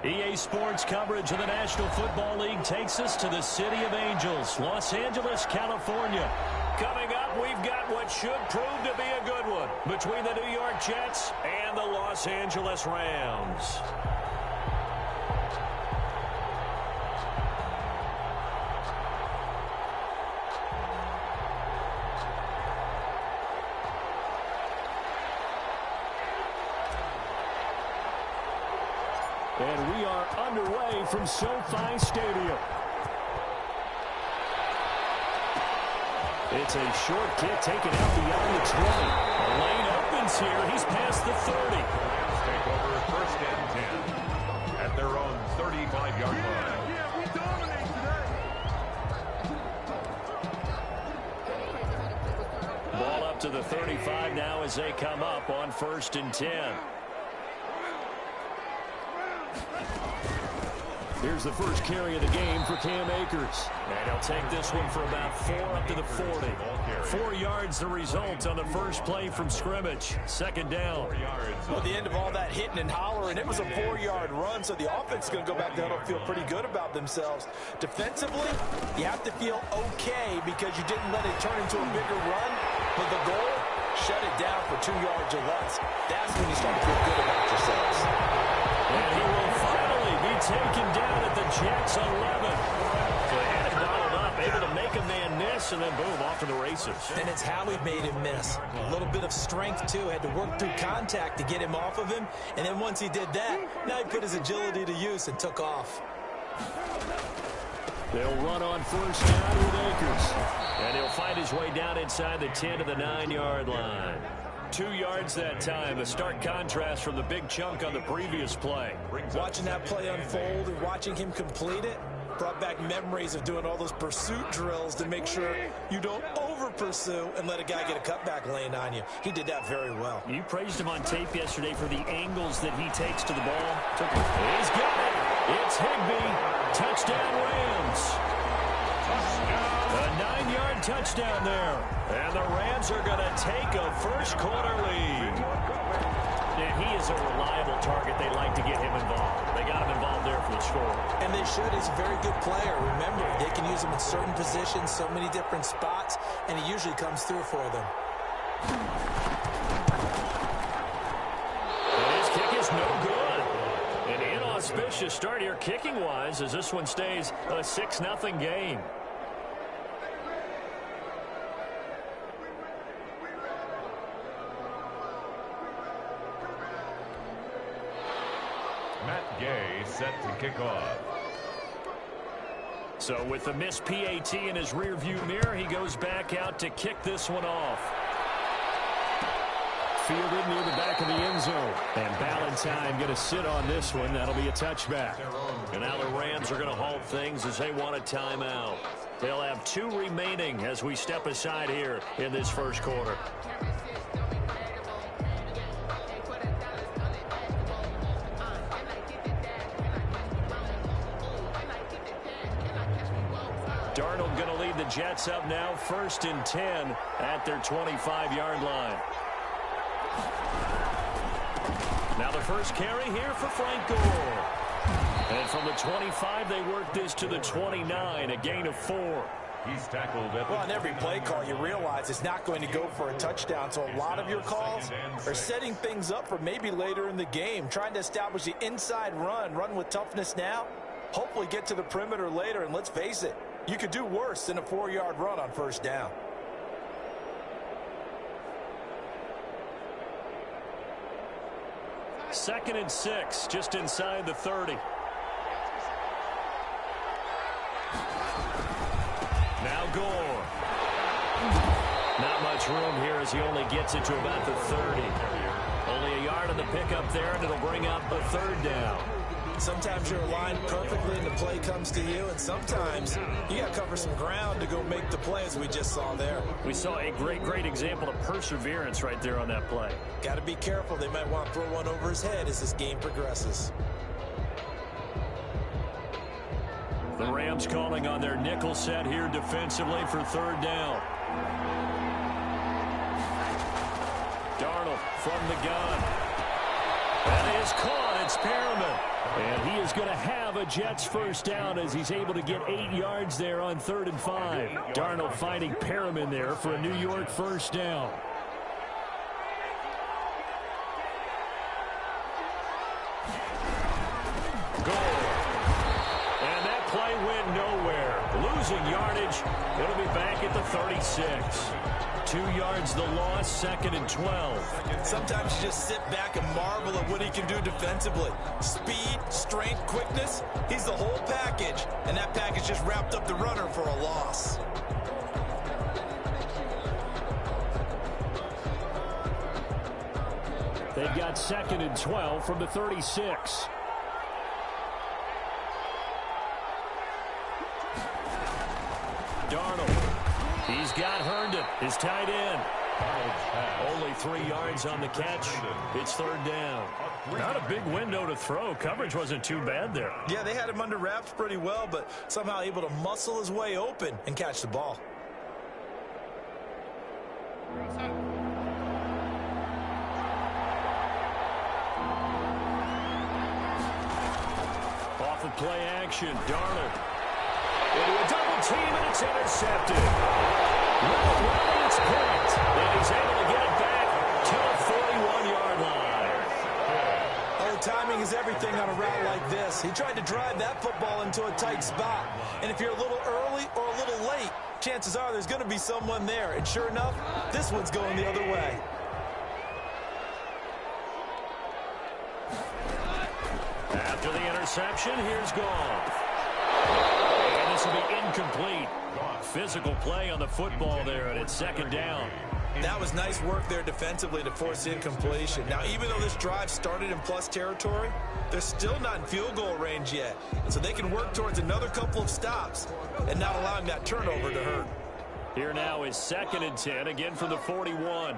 EA Sports coverage of the National Football League takes us to the City of Angels, Los Angeles, California. Coming up, we've got what should prove to be a good one between the New York Jets and the Los Angeles Rams. And we are underway from SoFi Stadium. It's a short kick taken out beyond the 20. The lane opens here. He's past the 30. Rams take over first and 10 at their own 35-yard line. Yeah, we dominate today. Ball up to the 35 now as they come up on first and 10. Here's the first carry of the game for Cam Akers. And he'll take this one for about 4 up to the 40. 4 yards the result on the first play from scrimmage. Second down. Well, the end of all that hitting and hollering, it was a 4-yard run, so the offense is going to go back down and feel pretty good about themselves. Defensively, you have to feel okay because you didn't let it turn into a bigger run. But the goal, shut it down for 2 yards or less. That's when you start to feel good about yourselves. And he will finally be taken down at the Jets 11. So they had him bottled up, able to make a man miss, and then boom, off to the races. And it's how he made him miss. A little bit of strength, too. Had to work through contact to get him off of him. And then once he did that, now he put his agility to use and took off. They'll run on first down with Akers. And he'll find his way down inside the 10 to the 9-yard line. 2 yards that time, a stark contrast from the big chunk on the previous play. Watching that play unfold and watching him complete it brought back memories of doing all those pursuit drills to make sure you don't over-pursue and let a guy get a cutback lane on you. He did that very well. You praised him on tape yesterday for the angles that he takes to the ball. He's got it. It's Higbee. Touchdown Rams. A 9-yard touchdown there. And the Rams are going to take a first-quarter lead. And he is a reliable target. They like to get him involved. They got him involved there for the score. And they should. He's a very good player. Remember, they can use him in certain positions, so many different spots, and he usually comes through for them. And his kick is no good. An inauspicious start here kicking-wise as this one stays a 6-0 game. Matt Gay set to kick off. So with the missed PAT in his rearview mirror, he goes back out to kick this one off. Fielded near the back of the end zone. And Ballantyne going to sit on this one. That'll be a touchback. And now the Rams are going to halt things as they want a timeout. They'll have 2 remaining as we step aside here in this first quarter. Darnold going to lead the Jets up now, first and 10 at their 25-yard line. Now the first carry here for Frank Gore. And from the 25, they work this to the 29, a gain of 4. He's tackled at Well, on every play call, you realize it's not going to go for a touchdown, so a lot of your calls are setting things up for maybe later in the game, trying to establish the inside run with toughness now, hopefully get to the perimeter later, and let's face it, you could do worse than a 4-yard run on first down. Second and 6, just inside the 30. Now Gore. Not much room here as he only gets it to about the 30. Only a yard on the pickup there, and it'll bring up a third down. Sometimes you're aligned perfectly and the play comes to you, and sometimes you got to cover some ground to go make the play, as we just saw there. We saw a great example of perseverance right there on that play. Got to be careful. They might want to throw one over his head as this game progresses. The Rams calling on their nickel set here defensively for third down. Darnold from the gun. That is caught. It's Perriman. And he is going to have a Jets first down as he's able to get 8 yards there on 3rd and 5. Darnold finding Perriman there for a New York first down. Goal. And that play went nowhere. Losing yardage. It'll be back at the 36. 2 yards the loss, 2nd and 12. Sometimes you just sit back and marvel at what he can do defensively. Speed, strength, quickness, he's the whole package. And that package just wrapped up the runner for a loss. They've got 2nd and 12 from the 36. Darnold. He's got Herndon, his tight end. Only 3 yards on the catch. It's 3rd down. Not a big window to throw. Coverage wasn't too bad there. Yeah, they had him under wraps pretty well, but somehow able to muscle his way open and catch the ball. Off of play action, Darnold. Into a double team, and it's intercepted. Well, it's picked, and he's able to get it back to the 41-yard line. Oh, timing is everything on a route like this. He tried to drive that football into a tight spot. And if you're a little early or a little late, chances are there's going to be someone there. And sure enough, this one's going the other way. After the interception, here's Goff. And this will be incomplete. Physical play on the football there, and it's 2nd down. That was nice work there defensively to force incompletion. Now, even though this drive started in plus territory, they're still not in field goal range yet. So they can work towards another couple of stops and not allowing that turnover to hurt. Here now is 2nd and 10, again from the 41.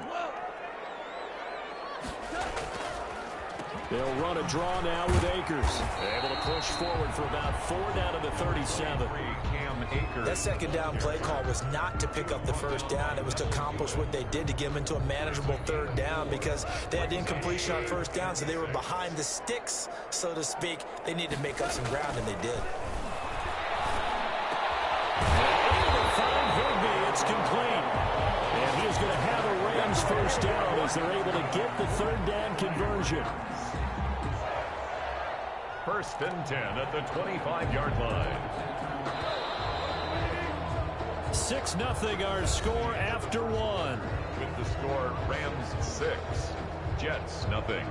They'll run a draw now with Akers. Able to push forward for about 4 down to the 37. That 2nd down play call was not to pick up the first down. It was to accomplish what they did to get them into a manageable 3rd down because they had incompletion on 1st down, so they were behind the sticks, so to speak. They needed to make up some ground, and they did. Able to find Higbee. It's complete. And he is going to have a Rams first down as they're able to get the 3rd down conversion. 1st and 10 at the 25-yard line. 6-0 our score after 1. With the score, Rams 6, Jets nothing.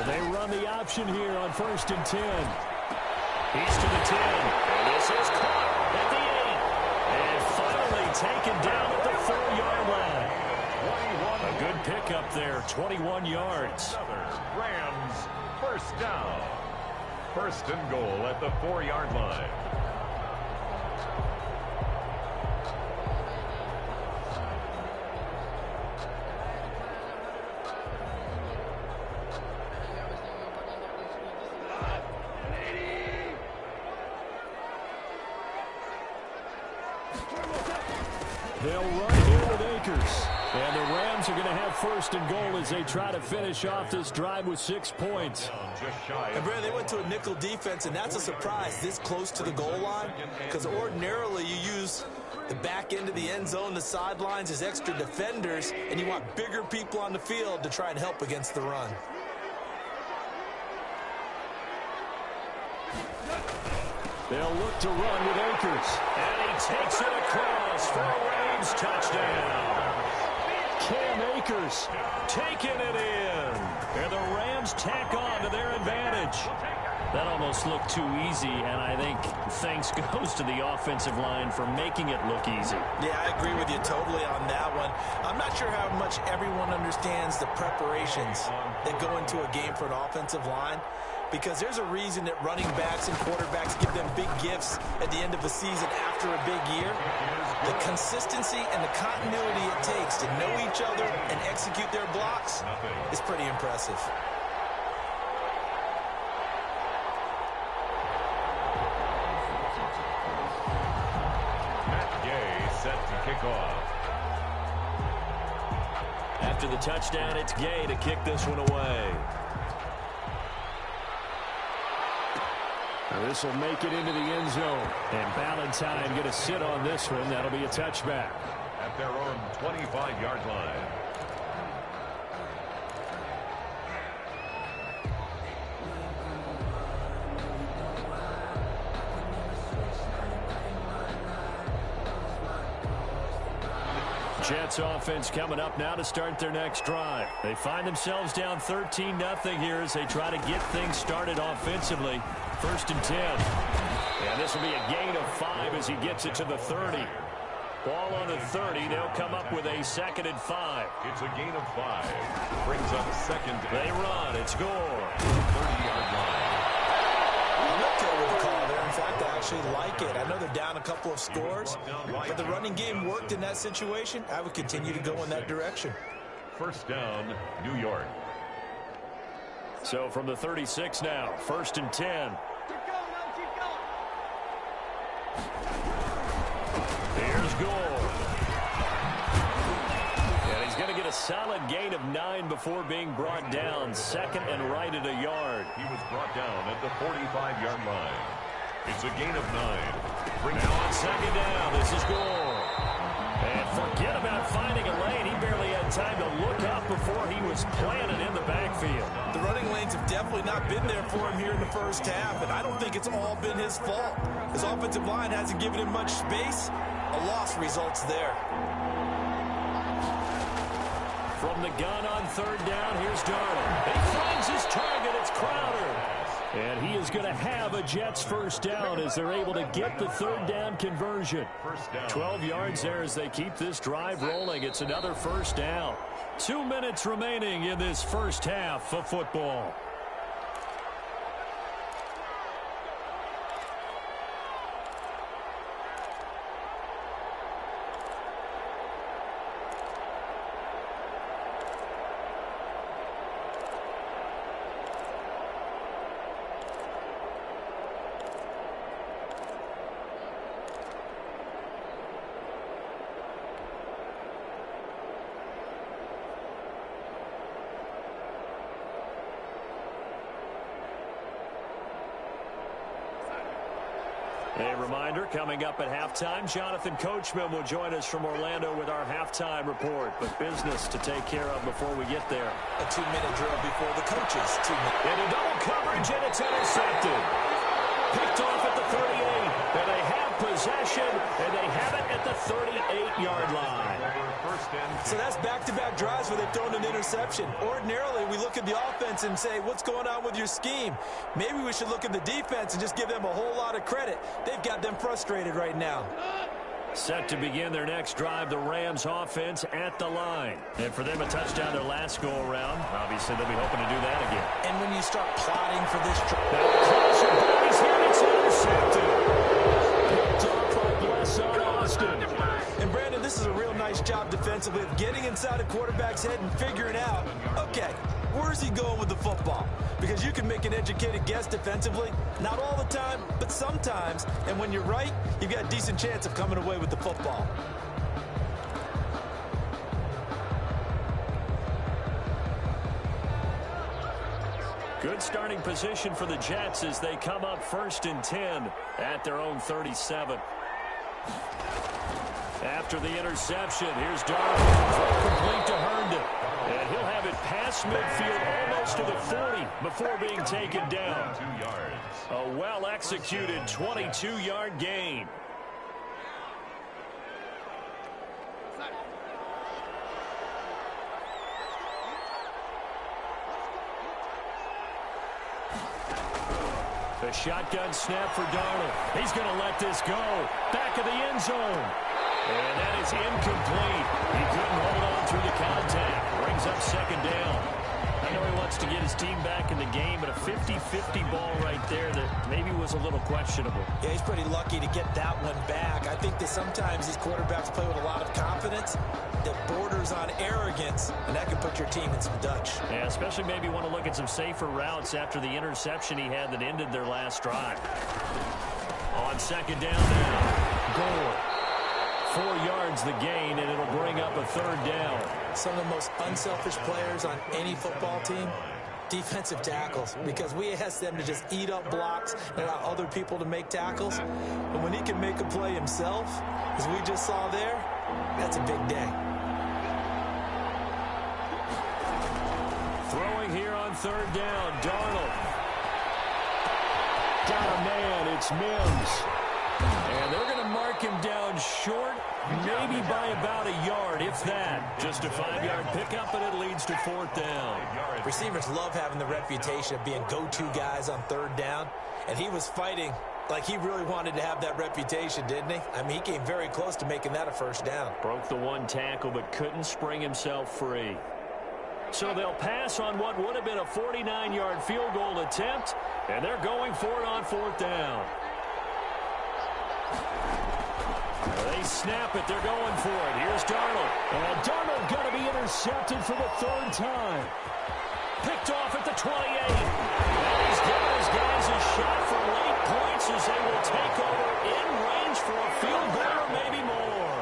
They run the option here on 1st and 10. He's to the 10. And this is caught at the 8. And finally taken down at the 4-yard line. A good pickup there, 21 yards. Rams first down. 1st and goal at the 4-yard line. They'll run here with Akers. And the Rams are going to have 1st and goal as they try to finish off this drive with 6 points. And Brad, they went to a nickel defense, and that's a surprise this close to the goal line, because ordinarily you use the back end of the end zone, the sidelines as extra defenders, and you want bigger people on the field to try and help against the run. They'll look to run with Akers. And he takes it across for a Rams touchdown. Cam Akers taking it in. And the Rams tack on to their advantage. That almost looked too easy, and I think thanks goes to the offensive line for making it look easy. Yeah, I agree with you totally on that one. I'm not sure how much everyone understands the preparations that go into a game for an offensive line. because there's a reason that running backs and quarterbacks give them big gifts at the end of the season after a big year. The consistency and the continuity it takes to know each other and execute their blocks is pretty impressive. Kick off. After the touchdown, it's Gay to kick this one away. Now this will make it into the end zone. And Ballantyne going to sit on this one. That'll be a touchback. At their own 25-yard line. Jets offense coming up now to start their next drive. They find themselves down 13-0 here as they try to get things started offensively. 1st and 10. And this will be a gain of 5 as he gets it to the 30. Ball on the 30. They'll come up with a 2nd and 5. It's a gain of 5. Brings up 2nd. They run. It's Gore. 30-yard line. I'm okay with the call there. In fact, I actually like it. I know they're down a couple of scores, but the running game worked in that situation. I would continue to go in that direction. 1st down, New York. So from the 36 now, 1st and 10. Here's Gore. And he's going to get a solid gain of 9 before being brought down. 2nd and right at a yard. He was brought down at the 45-yard line. It's a gain of 9. Now on 2nd down, this is Gore. And forget about finding a lane. He barely had time to look up before he was planted in the backfield. The running lanes have definitely not been there for him here in the first half, and I don't think it's all been his fault. His offensive line hasn't given him much space. A loss results there. From the gun on 3rd down, here's Darnold. He finds his target. It's Crowder. And he is going to have a Jets 1st down as they're able to get the 3rd down conversion. 12 yards there as they keep this drive rolling. It's another 1st down. 2 minutes remaining in this first half of football. A reminder, coming up at halftime, Jonathan Coachman will join us from Orlando with our halftime report. But business to take care of before we get there. A 2-minute drill before the coaches. 2 minutes. Into double coverage, and it's intercepted. Picked off at the 38, and they have possession, and they have it at the 38-yard line. So that's back-to-back drives where they've thrown an interception. Ordinarily, we look at the offense and say, what's going on with your scheme? Maybe we should look at the defense and just give them a whole lot of credit. They've got them frustrated right now. Set to begin their next drive, the Rams offense at the line. And for them, a touchdown their last go-around. Obviously, they'll be hoping to do that again. And when you start plotting for this drive, he's here, it's intercepted. Picked off by Blesson Austin. And Brandon, this is a real nice job defensively of getting inside a quarterback's head and figuring out, okay, where's he going with the football? Because you can make an educated guess defensively, not all the time, but sometimes. And when you're right, you've got a decent chance of coming away with the football. Good starting position for the Jets as they come up 1st and 10 at their own 37. After the interception, here's Darnold. Throw complete to Herndon. And he'll have it past midfield almost to the 40 before being taken down. 2 yards. A well-executed 22-yard gain. The shotgun snap for Darnold. He's going to let this go. Back of the end zone. And that is incomplete. He couldn't hold on through the contact. Brings up 2nd down. I know he wants to get his team back in the game, but a 50-50 ball right there that maybe was a little questionable. Yeah, he's pretty lucky to get that one back. I think that sometimes these quarterbacks play with a lot of confidence that borders on arrogance, and that can put your team in some Dutch. Yeah, especially maybe want to look at some safer routes after the interception he had that ended their last drive. On second down now, Gore. 4 yards the gain, and it'll bring up a third down. Some of the most unselfish players on any football team, defensive tackles, because we ask them to just eat up blocks and allow other people to make tackles. And when he can make a play himself, as we just saw there, that's a big day. Throwing here on third down, Darnold. Got a man, it's Mims. And they're going to mark him down short, maybe by about a yard, if that. Just a 5-yard pickup, and it leads to fourth down. Receivers love having the reputation of being go-to guys on third down, and he was fighting like he really wanted to have that reputation, didn't he? I mean, he came very close to making that a first down. Broke the one tackle, but couldn't spring himself free. So they'll pass on what would have been a 49-yard field goal attempt, and they're going for it on fourth down. They snap it. They're going for it. Here's Darnold. And Darnold going to be intercepted for the third time. Picked off at the 28. And he's got his guys a shot for late points as they will take over in range for a field goal or maybe more.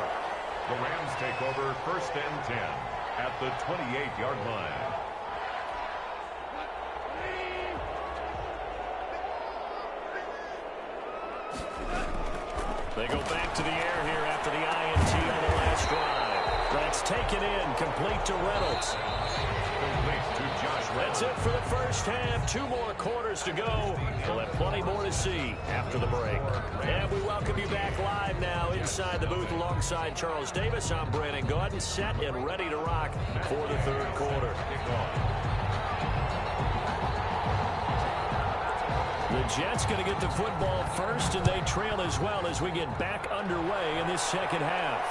The Rams take over first and 10 at the 28-yard line. They go back to the air here after the INT on the last drive. That's taken in, complete to Reynolds. Complete to Josh Reynolds. That's it for the first half. 2 more quarters to go. We'll have plenty more to see after the break. And we welcome you back live now inside the booth alongside Charles Davis. I'm Brandon Gaudin, set and ready to rock for the third quarter. The Jets going to get the football first, and they trail as well as we get back underway in this second half.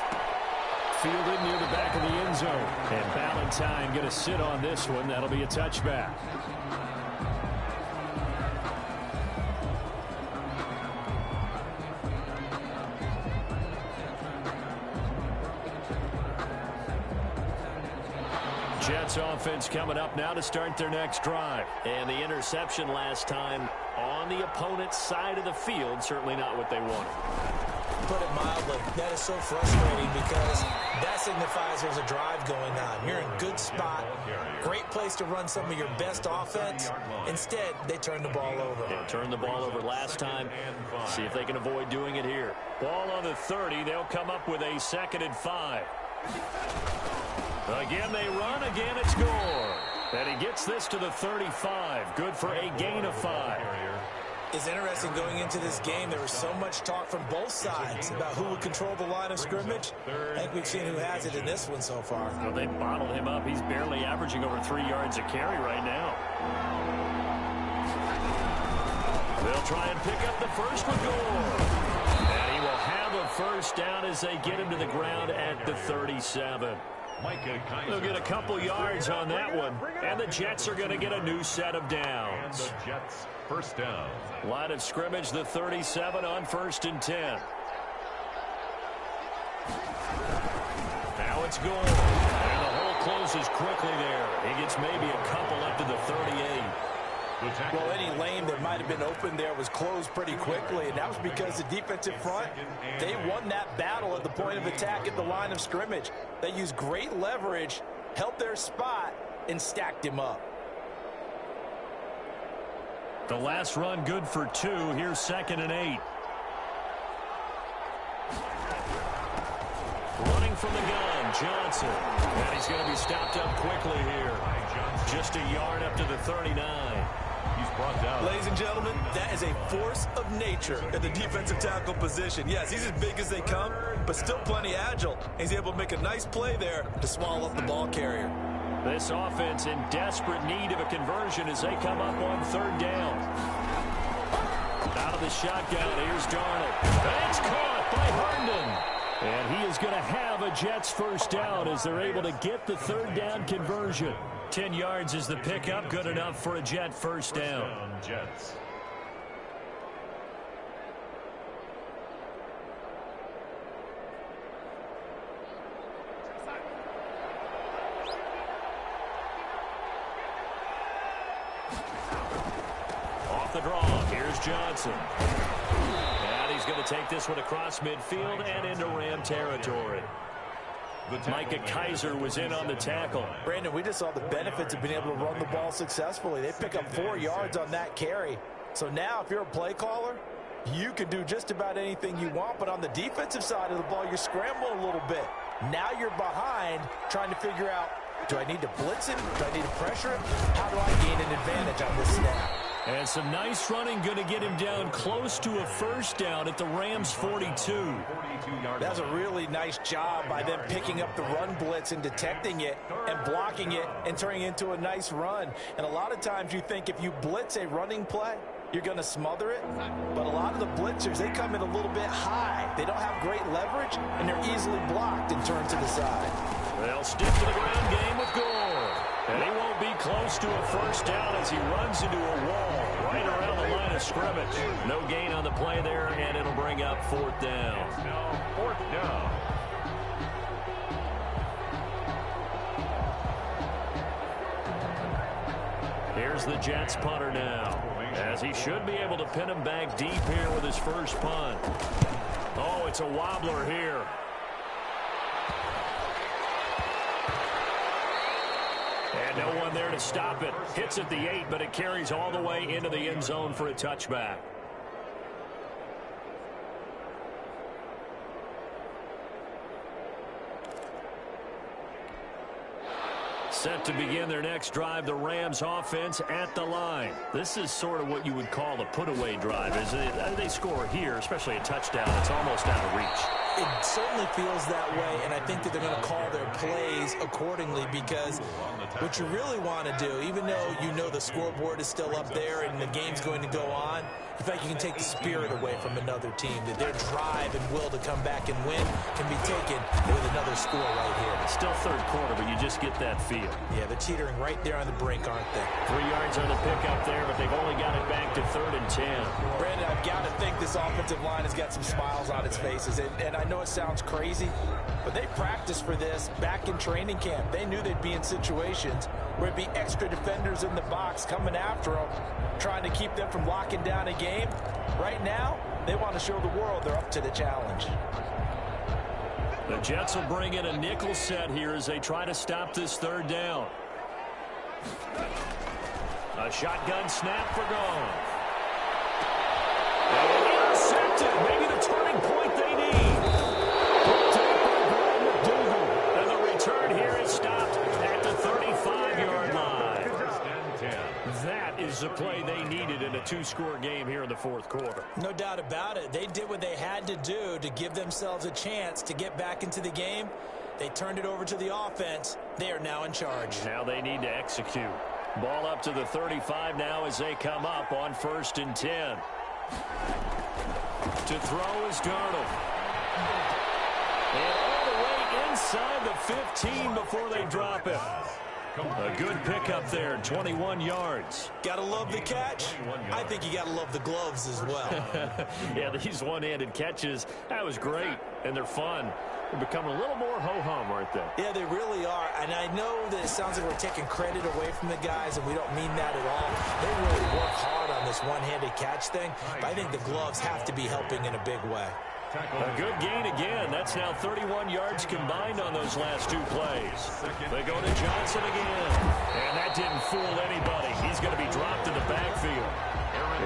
Fielded near the back of the end zone. And Valentine going to sit on this one. That'll be a touchback. Jets offense coming up now to start their next drive. And the interception last time on the opponent's side of the field, certainly not what they wanted. Put it mildly, that is so frustrating because that signifies there's a drive going on. You're in a good spot, great place to run some of your best offense. Instead, they turn the ball over. They turned the ball over last time. See if they can avoid doing it here. Ball on the 30. They'll come up with a 2nd and 5. Again, they run. Again, it's Gore. And he gets this to the 35. Good for a gain of 5. It's interesting going into this game. There was so much talk from both sides about who would control the line of scrimmage. I think we've seen who has it in this one so far. Well, they bottled him up. He's barely averaging over 3 yards a carry right now. They'll try and pick up the first with Gore. And he will have a first down as they get him to the ground at the 37. They'll get a couple yards on that one, and the Jets are going to get a new set of downs. And the Jets first down. Line of scrimmage, the 37 on 1st and 10. Now it's Gore, and the hole closes quickly there. He gets maybe a couple up to the 38. Well, any lane that might have been open there was closed pretty quickly, and that was because the defensive front, they won that battle at the point of attack at the line of scrimmage. They used great leverage, held their spot, and stacked him up. The last run good for 2. Here's 2nd and 8. Running from the gun, Johnson. And he's going to be stopped up quickly here. Just a yard up to the 39. He's brought down. Ladies and gentlemen, that is a force of nature at the defensive tackle position. Yes, he's as big as they come, but still plenty agile. He's able to make a nice play there to swallow up the ball carrier. This offense in desperate need of a conversion as they come up on 3rd down. Out of the shotgun, here's Darnold. And it's caught by Herndon. And he is going to have a Jets first down as they're able to get the 3rd down conversion. 10 yards is the pickup. Good enough for a Jet first down. Jets. Off the draw, here's Johnson. And he's going to take this one across midfield and into Ram territory. Micah Kaiser was in on the tackle. Brandon, we just saw the benefits of being able to run the ball successfully. They pick up 4 yards on that carry. So now if you're a play caller, you can do just about anything you want. But on the defensive side of the ball, you're scrambling a little bit. Now you're behind trying to figure out, do I need to blitz him? Do I need to pressure him? How do I gain an advantage on this snap? And some nice running, going to get him down close to a first down at the Rams' 42. That's a really nice job by them picking up the run blitz and detecting it and blocking it and turning it into a nice run. And a lot of times you think if you blitz a running play, you're going to smother it. But a lot of the blitzers, they come in a little bit high. They don't have great leverage, and they're easily blocked and turned to the side. They'll stick to the ground game with Gore. And he won't be close to a first down as he runs into a wall right around the line of scrimmage. No gain on the play there, and it'll bring up 4th down. Now 4th down. Here's the Jets punter now, as he should be able to pin him back deep here with his first punt. Oh, it's a wobbler here. And no one there to stop it. Hits at the 8, but it carries all the way into the end zone for a touchback. Set to begin their next drive, the Rams offense at the line. This is sort of what you would call a put-away drive. As they score here, especially a touchdown, it's almost out of reach. It certainly feels that way, and I think that they're going to call their plays accordingly, because what you really want to do, even though you know the scoreboard is still up there and the game's going to go on, in fact, you can take the spirit away from another team, that their drive and will to come back and win can be taken with another score right here. It's still third quarter, but you just get that feel. Yeah, they're teetering right there on the brink, aren't they? 3 yards on the pickup there, but they've only got it back to 3rd and 10. Brandon, I've got to think this offensive line has got some smiles on its faces, and I know it sounds crazy, but they practiced for this back in training camp. They knew they'd be in situations where it'd be extra defenders in the box coming after them, trying to keep them from locking down a game. Right now, they want to show the world they're up to the challenge. The Jets will bring in a nickel set here as they try to stop this 3rd down. A shotgun snap for Goff. Intercepted. Maybe the turning point they need. And the return here is stopped at the 35-yard line. That is the play they needed in a 2-score game here in the 4th quarter. No doubt about it. They did what they had to do to give themselves a chance to get back into the game. They turned it over to the offense. They are now in charge. Now they need to execute. Ball up to the 35 now as they come up on 1st and 10. To throw is Darnold. And all the way inside the 15 before they drop it. A good pickup there, 21 yards. Gotta love the catch. I think you gotta love the gloves as well. Yeah, these one-handed catches, that was great, and they're fun. They're becoming a little more ho-hum, aren't they? Yeah, they really are. And I know that it sounds like we're taking credit away from the guys, and we don't mean that at all. They really work hard on this one-handed catch thing, but I think the gloves have to be helping in a big way. A good gain again. That's now 31 yards combined on those last 2 plays. They go to Johnson again. And that didn't fool anybody. He's going to be dropped in the backfield.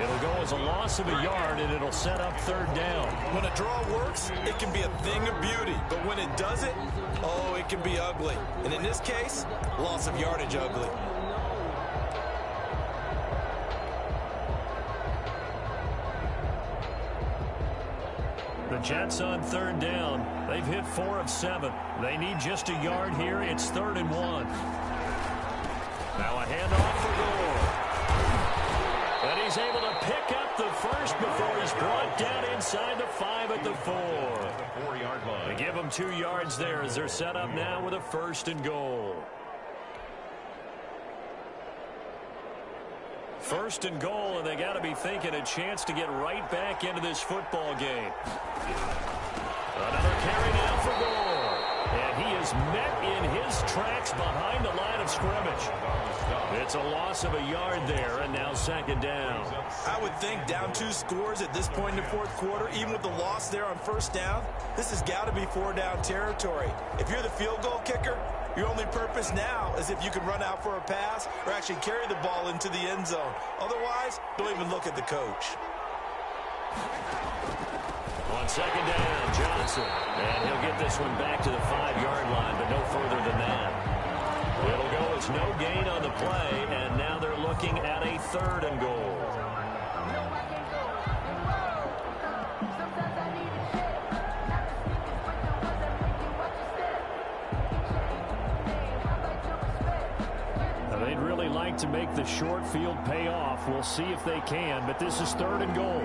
It'll go as a loss of a yard, and it'll set up 3rd down. When a draw works, it can be a thing of beauty. But when it doesn't, oh, it can be ugly. And in this case, loss of yardage ugly. The Jets on 3rd down. They've hit 4 of 7. They need just a yard here. It's 3rd and 1. Now a handoff for Gore. And he's able to pick up the first before he's brought down inside the 5 at the 4. They give him 2 yards there as they're set up now with a 1st and goal. First and goal, and they got to be thinking a chance to get right back into this football game. Another carry now for goal. And he is met in his tracks behind the line of scrimmage. It's a loss of a yard there, and now second down. I would think down 2 scores at this point in the fourth quarter, even with the loss there on first down, this has got to be 4-down territory. If you're the field goal kicker, your only purpose now is if you can run out for a pass or actually carry the ball into the end zone. Otherwise, don't even look at the coach. On second down, Johnson. And he'll get this one back to the 5-yard line, but no further than that. It'll go as no gain on the play, and now they're looking at a 3rd and goal. They'd really like to make the short field pay off. We'll see if they can, but this is 3rd and goal.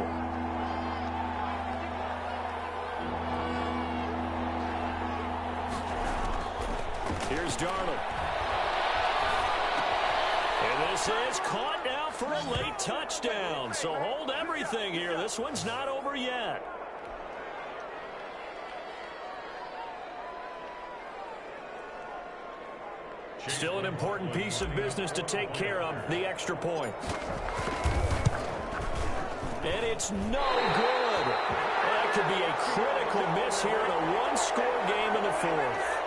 Here's Darnold. And this is caught now for a late touchdown. So hold everything here. This one's not over yet. Still an important piece of business to take care of, the extra point. And it's no good. That could be a critical miss here in a one-score game in the 4th.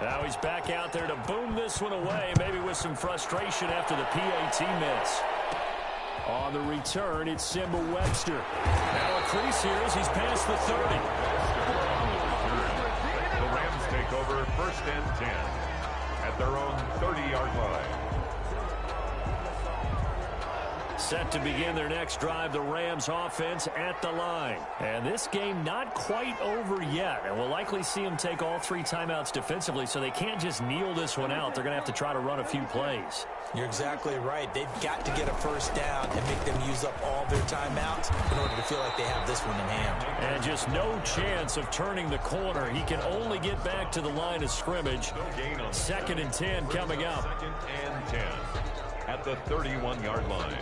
Now he's back out there to boom this one away, maybe with some frustration after the PAT miss. On the return, it's Simba Webster. Now a crease here as he's past the 30. The Rams take over 1st and 10 at their own 30-yard line. Set to begin their next drive, the Rams offense at the line. And this game not quite over yet. And we'll likely see them take all 3 timeouts defensively, so they can't just kneel this one out. They're going to have to try to run a few plays. You're exactly right. They've got to get a first down and make them use up all their timeouts in order to feel like they have this one in hand. And just no chance of turning the corner. He can only get back to the line of scrimmage. 2nd and 10 coming up. 2nd and 10 at the 31-yard line.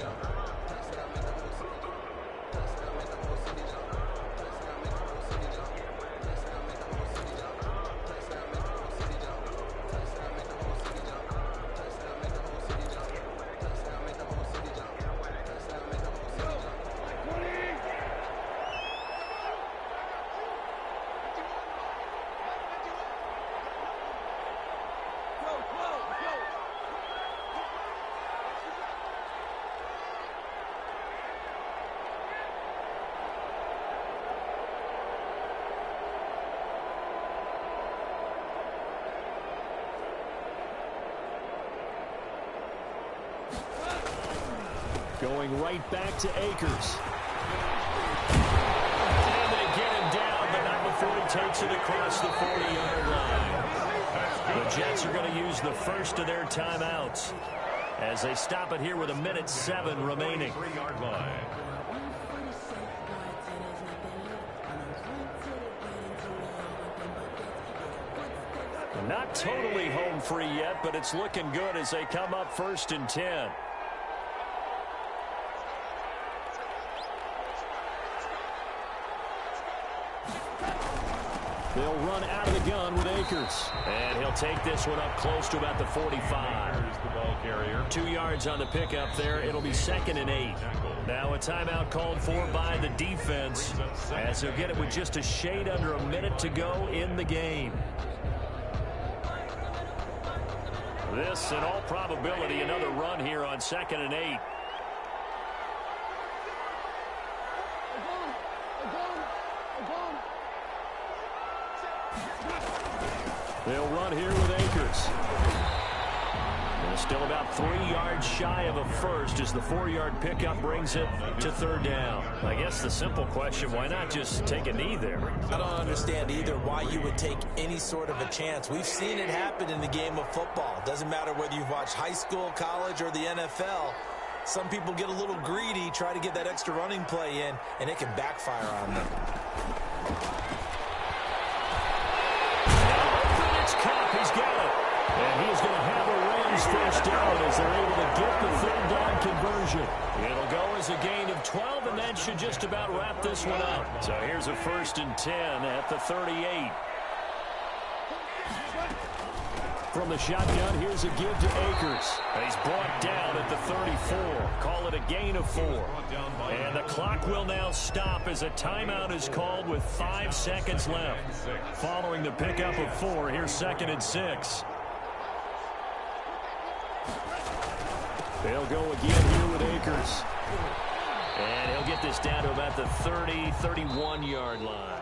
Going right back to Akers. And they get him down, but not before he takes it across the 40-yard line. The Jets are going to use the first of their timeouts as they stop it here with 1:07 remaining. 3-yard line. Not totally home free yet, but it's looking good as they come up 1st and 10. They'll run out of the gun with Akers. And he'll take this one up close to about the 45. Here's the ball carrier. 2 yards on the pickup there. It'll be 2nd and 8. Now a timeout called for by the defense as he'll get it with just a shade under a minute to go in the game. This, in all probability, another run here on 2nd and 8. They'll run here with Akers. And still about 3 yards shy of a first as the 4-yard pickup brings it to 3rd down. I guess the simple question, why not just take a knee there? I don't understand either why you would take any sort of a chance. We've seen it happen in the game of football. Doesn't matter whether you've watched high school, college, or the NFL. Some people get a little greedy, try to get that extra running play in, and it can backfire on them. It's Cup. He's got it. And he's going to have a Rams first down as they're able to get the third down conversion. It'll go as a gain of 12, and that should just about wrap this one up. So here's a 1st and 10 at the 38. From the shotgun, here's a give to Akers. He's brought down at the 34. Call it a gain of 4. And the clock will now stop as a timeout is called with 5 seconds left. Following the pickup of 4, here's 2nd and 6. They'll go again here with Akers. And he'll get this down to about the 30, 31-yard line.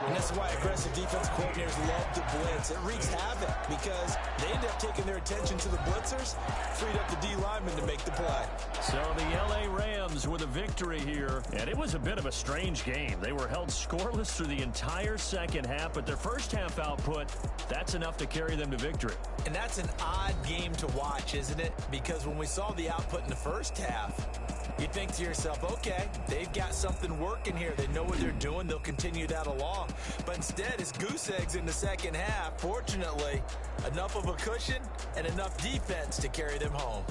And that's why aggressive defense coordinators love to blitz. It wreaks havoc because they end up taking their attention to the blitzers, freed up the D lineman to make the play. So the L.A. Rams with a victory here, and it was a bit of a strange game. They were held scoreless through the entire second half, but their first half output, that's enough to carry them to victory. And that's an odd game to watch, isn't it? Because when we saw the output in the first half, you think to yourself, okay, they've got something working here. They know what they're doing. They'll continue that along. But instead, it's goose eggs in the second half. Fortunately, enough of a cushion and enough defense to carry them home.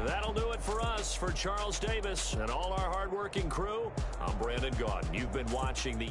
That'll do it for us. For Charles Davis and all our hardworking crew, I'm Brandon Gaudin. You've been watching the